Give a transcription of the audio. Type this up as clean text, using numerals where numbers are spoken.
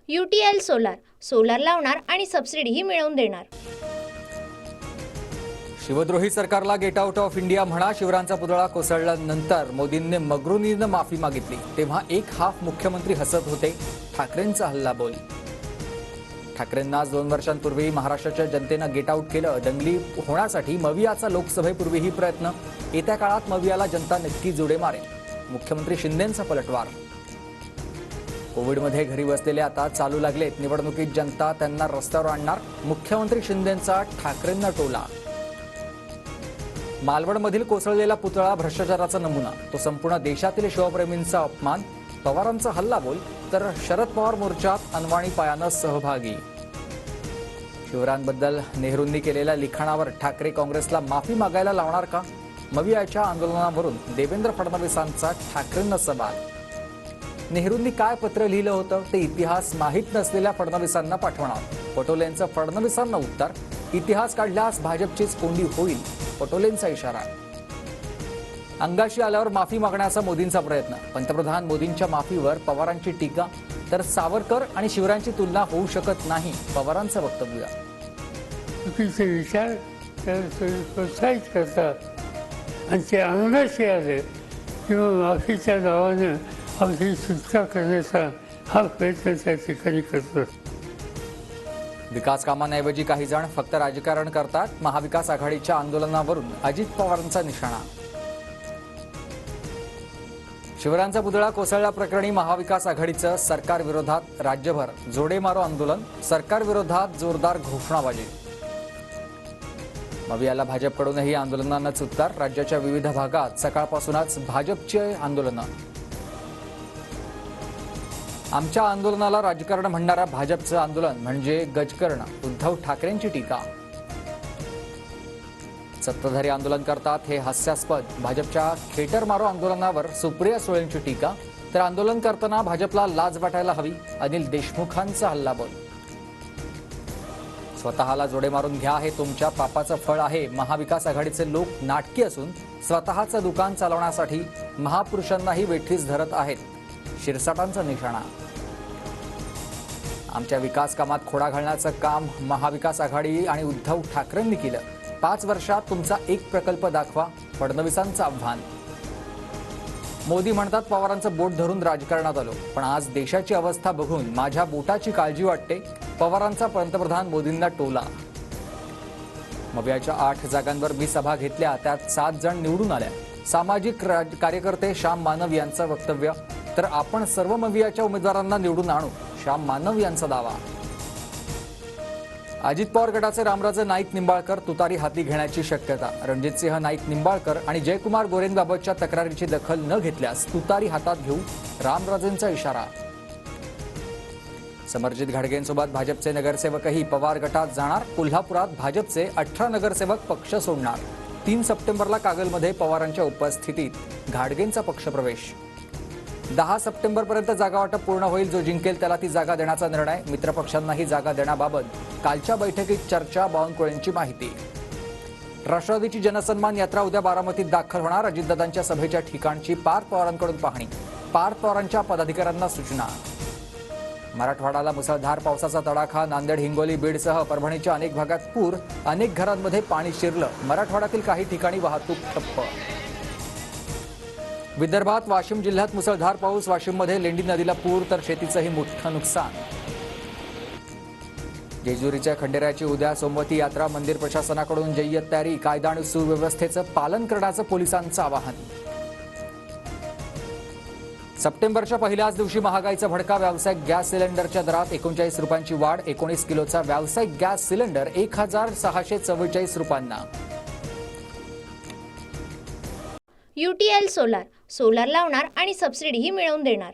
UTL solar, solar लावणार आणि सबसिडीही मिळवून देणार। शिवद्रोही सरकारला गेट आउट ऑफ इंडिया म्हणा। शिवरायांचा पुतळा कोसळल्यानंतर मोदींनी मगरुनीनं माफी मागितली, तेव्हा एक हाफ मुख्यमंत्री हसत होते। ठाकरेंचा हल्लाबोल। ठाकरेंना 2 वर्षांपूर्वी महाराष्ट्राच्या जनतेनं गेट आउट केलं। दंगली होण्यासाठी मवियाचा लोकसभेपूर्वीही प्रयत्न। येत्या काळात मवियाला जनता नक्की जोडे मारेल। मुख्यमंत्री शिंदेंचा पलटवार। कोविडमध्ये घरी बसलेले आता चालू लागलेत। निवडणुकीत जनता त्यांना रस्त्यावर आणणार। मुख्यमंत्री शिंदेंचा ठाकरेंना टोला। मालवणमधील कोसळलेला पुतळा भ्रष्टाचाराचा नमुना, तो संपूर्ण देशातील शिवप्रेमींचा अपमान। पवारांचा हल्लाबोल तर शरद पवार मोर्चात अनवाणी पायानं सहभागी। शिवरायांबद्दल नेहरूंनी केलेल्या लिखाणावर ठाकरे काँग्रेसला माफी मागायला लावणार का? मवियाच्या आंदोलनावरून देवेंद्र फडणवीसांचा ठाकरेंना सवाल। नेहरूंनी काय पत्र लिहिलं होतं ते इतिहास माहीत नसलेल्या फडणवीसांना पाठवणार। पटोलेंचं फडणवीसांना उत्तर, इतिहास काढल्यास भाजपचीच कोंडी होईल, पटोलेंचा इशारा। अंगाशी आल्यावर माफी मागण्याचा मोदींचा प्रयत्न। पंतप्रधान मोदींच्या माफीवर पवारांची टीका, तर सावरकर आणि शिवरायांची तुलना होऊ शकत नाही, पवारांचं वक्तव्य। चुकीचे विचार प्रोत्साहित करतात आणि ते अंगाशी आले किंवा माफीच्या नावानं आपली सुटका करण्याचा हा प्रयत्न त्या ठिकाणी करतात। विकास कामांऐवजी काही जण फक्त राजकारण करतात। महाविकास आघाडीच्या आंदोलनावरून अजित पवारांचा निशाणा। शिवरायांचा पुतळा कोसळल्याप्रकरणी महाविकास आघाडीचं सरकार विरोधात राज्यभर जोडे मारो आंदोलन। सरकार विरोधात जोरदार घोषणाबाजी। मवियाला भाजपकडूनही आंदोलनांनाच उत्तर। राज्याच्या विविध भागात सकाळपासूनच भाजपचे आंदोलनं। आमच्या आंदोलनाला राजकारण म्हणणाऱ्या भाजपचं आंदोलन म्हणजे गजकरण, उद्धव ठाकरेंची टीका। सत्ताधारी आंदोलन करतात हे हास्यास्पद। भाजपच्या खेटर मारो आंदोलनावर सुप्रिया सुळेंची टीका, तर आंदोलन करताना भाजपला लाज वाटायला हवी, अनिल देशमुखांचा हल्लाबोल। स्वतःला जोडे मारून घ्या, हे तुमच्या पापाचं फळ आहे। महाविकास आघाडीचे लोक नाटकी असून स्वतःचं दुकान चालवण्यासाठी महापुरुषांनाही वेठीस धरत आहेत, शिरसाटांचा निशाणा। आमच्या विकास कामात खोडा घालण्याचं काम महाविकास आघाडी आणि उद्धव ठाकरेंनी केलं। 5 वर्षात तुमचा एक प्रकल्प दाखवा, फडणवीसांचं आव्हान। मोदी म्हणतात पवारांचं बोट धरून राजकारणात आलो, पण आज देशाची अवस्था बघून माझ्या बोटाची काळजी वाटते, पवारांचा पंतप्रधान मोदींना टोला। मवियाच्या 8 जागांवर मी सभा घेतल्या, त्यात 7 जण निवडून आल्या। सामाजिक कार्यकर्ते श्याम मानव यांचं वक्तव्य, तर आपण सर्व मवियाच्या उमेदवारांना निवडून आणू, श्याम मानव यांचा दावा। अजित पवार गटाचे रामराजे नाईक निंबाळकर तुतारी हाती घेण्याची शक्यता। रणजितसिंह नाईक निंबाळकर आणि जयकुमार गोरेंबाबतच्या तक्रारीची दखल न घेतल्यास तुतारी हातात घेऊ, रामराजेंचा इशारा। समरजित घाडगेंसोबत भाजपचे नगरसेवकही पवार गटात जाणार। कोल्हापुरात भाजपचे 18 नगरसेवक पक्ष सोडणार। 3 सप्टेंबरला कागलमध्ये पवारांच्या उपस्थितीत घाडगेंचा पक्षप्रवेश। 10 सप्टेंबरपर्यंत जागावाटप पूर्ण होईल, जो जिंकेल त्याला ती जागा देण्याचा निर्णय। मित्रपक्षांनाही जागा देण्याबाबत कालच्या बैठकीत चर्चा, बावनकुळेंची माहिती। राष्ट्रवादीची जनसन्मान यात्रा उद्या बारामतीत दाखल होणार। अजितदादांच्या सभेच्या ठिकाणची पार्थ पवारांकडून पाहणी, पार्थ पवारांच्या पदाधिकाऱ्यांना सूचना। मराठवाड्याला मुसळधार पावसाचा तडाखा। नांदेड, हिंगोली, बीडसह परभणीच्या अनेक भागात पूर, अनेक घरांमध्ये पाणी शिरलं। मराठवाड्यातील काही ठिकाणी वाहतूक ठप्प। विदर्भात वाशिम जिल्ह्यात मुसळधार पाऊस। वाशिममध्ये लेंडी नदीला पूर, तर शेतीचंही मोठं नुकसान। जेजुरीच्या खंडेरायाची उद्या सोमवती यात्रा। मंदिर प्रशासनाकडून जय्यत तयारी। कायदा आणि सुव्यवस्थेचं पालन करण्याचं पोलिसांचं आवाहन। सप्टेंबरच्या पहिल्याच दिवशी महागाईचा भडका। व्यावसायिक गॅस सिलेंडरच्या दरात 39 रुपयांची वाढ। 19 किलोचा व्यावसायिक गॅस सिलेंडर 1644 रुपयांना। UTL सोलार, सोलार लावणार आणि सबसिडीही मिळवून देणार।